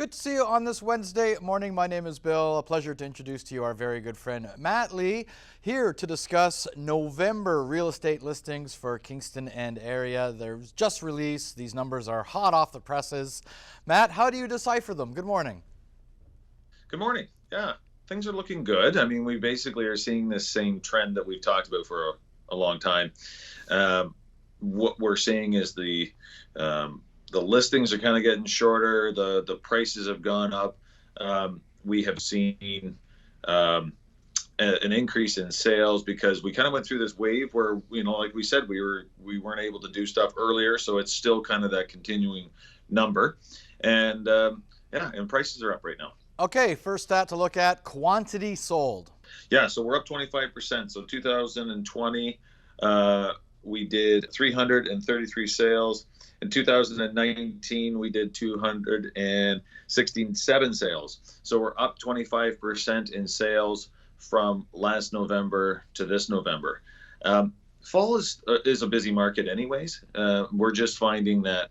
Good to see you on this Wednesday morning. My name is Bill. A pleasure to introduce to you our very good friend Matt Lee, here to discuss November real estate listings for Kingston and area. They're just released. These numbers are hot off the presses. Matt, how do you decipher them? Good morning. Good morning. Yeah, things are looking good. I mean, we basically are seeing this same trend that we've talked about for a long time. What we're seeing is the listings are kind of getting shorter. The prices have gone up. We have seen an increase in sales because we kind of went through this wave where, like we said, we weren't able to do stuff earlier, so it's still kind of that continuing number, and and prices are up right now. Okay, first stat to look at, quantity sold. Yeah, so we're up 25%. So 2020, we did 333 sales. In 2019, we did 267 sales. So we're up 25% in sales from last November to this November. Fall is a busy market anyways. We're just finding that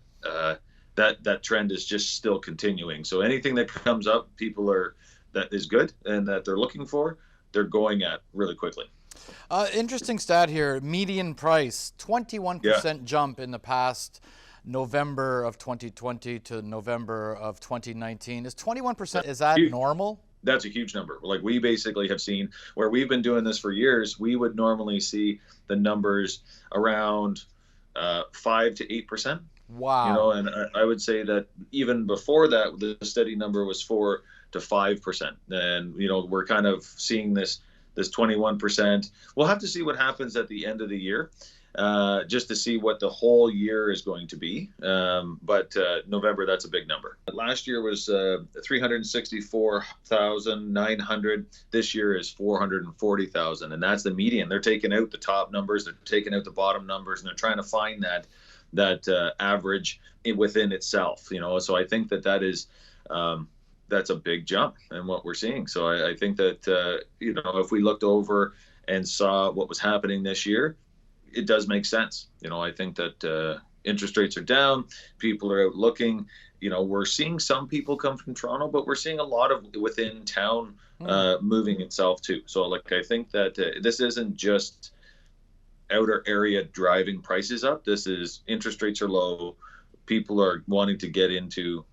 that trend is just still continuing. So anything that comes up, that is good and that they're looking for, they're going at really quickly. Interesting stat here, median price, 21% jump in the past November of 2020 to November of 2019. Is 21%, is that normal? That's a huge number. Like, we basically have seen, where we've been doing this for years, we would normally see the numbers around 5 to 8%. Wow. And I would say that even before that, the steady number was 4 to 5%. And, we're kind of seeing this 21%. We'll have to see what happens at the end of the year, just to see what the whole year is going to be. But November, that's a big number. Last year was 364,900. This year is 440,000. And that's the median. They're taking out the top numbers, they're taking out the bottom numbers, and they're trying to find that average within itself. So I think that is that's a big jump in what we're seeing. So I think that if we looked over and saw what was happening this year, it does make sense. I think that interest rates are down, people are out looking. We're seeing some people come from Toronto, but we're seeing a lot of within town moving itself too. So I think that this isn't just outer area driving prices up. This is interest rates are low, people are wanting to get into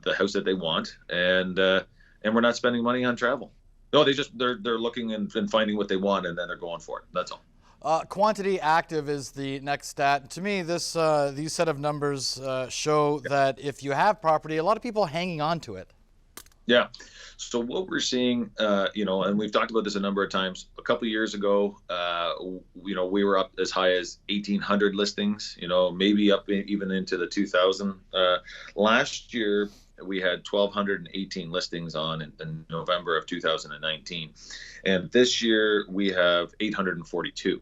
the house that they want, and we're not spending money on travel. No, they're looking and finding what they want, and then they're going for it. That's all. Quantity active is the next stat. To me, these set of numbers show that if you have property, a lot of people are hanging on to it. Yeah. So what we're seeing, and we've talked about this a number of times. A couple of years ago, we were up as high as 1,800 listings. Maybe up even into the 2,000. Last year, we had 1,218 listings on in November of 2019, and this year we have 842.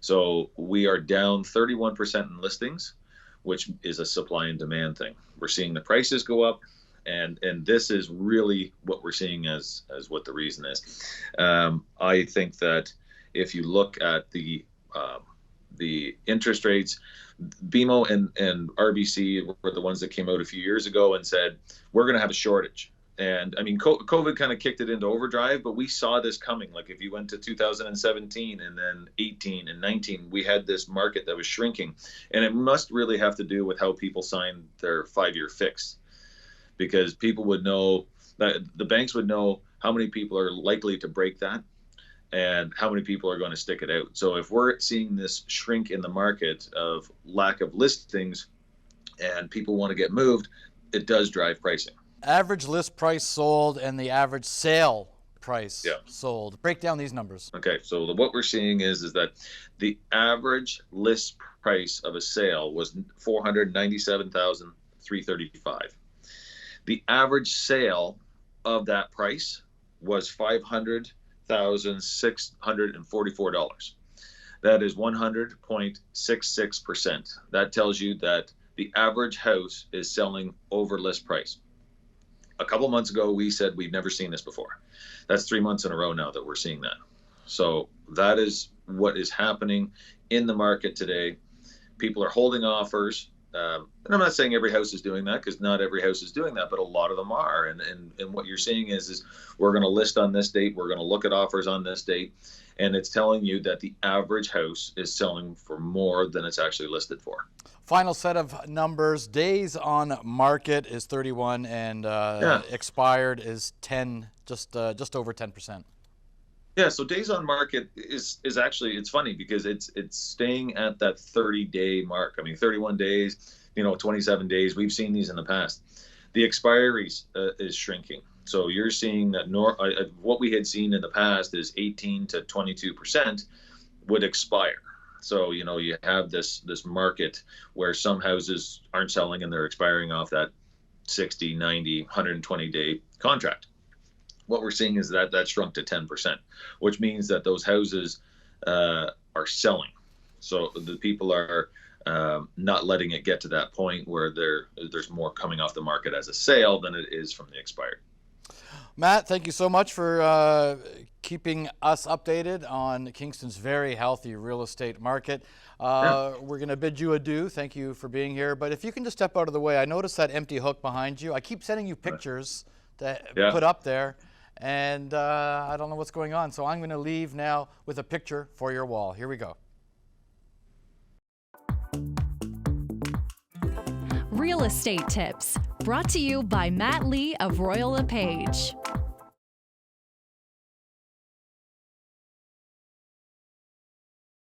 So we are down 31% in listings, which is a supply and demand thing. We're seeing the prices go up. And this is really what we're seeing as what the reason is. I think that if you look at the interest rates, BMO and RBC were the ones that came out a few years ago and said, we're going to have a shortage. And I mean, COVID kind of kicked it into overdrive, but we saw this coming. Like, if you went to 2017 and then 18 and 19, we had this market that was shrinking. And it must really have to do with how people signed their 5-year fix. Because people would know, that the banks would know how many people are likely to break that and how many people are going to stick it out. So if we're seeing this shrink in the market of lack of listings and people want to get moved, it does drive pricing. Average list price sold and the average sale price sold. Break down these numbers. Okay, so what we're seeing is that the average list price of a sale was $497,335. The average sale of that price was $500,644. That is 100.66%. That tells you that the average house is selling over list price. A couple months ago, we said we've never seen this before. That's 3 months in a row now that we're seeing that. So that is what is happening in the market today. People are holding offers And I'm not saying every house is doing that, because not every house is doing that, but a lot of them are. And what you're seeing is we're going to list on this date, we're going to look at offers on this date, and it's telling you that the average house is selling for more than it's actually listed for. Final set of numbers: days on market is 31, and Yeah. expired is 10, just over 10%. Yeah, so days on market is actually, it's funny because it's staying at that 30-day mark. I mean, 31 days, 27 days. We've seen these in the past. The expiries is shrinking. So you're seeing that what we had seen in the past is 18 to 22% would expire. So you have this market where some houses aren't selling and they're expiring off that 60, 90, 120-day contract. What we're seeing is that shrunk to 10%, which means that those houses are selling. So the people are not letting it get to that point where there's more coming off the market as a sale than it is from the expired. Matt, thank you so much for keeping us updated on Kingston's very healthy real estate market. Yeah. We're going to bid you adieu. Thank you for being here. But if you can just step out of the way, I noticed that empty hook behind you. I keep sending you pictures to put up there, and I don't know what's going on. So I'm going to leave now with a picture for your wall. Here we go. Real estate tips brought to you by Matt Lee of Royal LePage.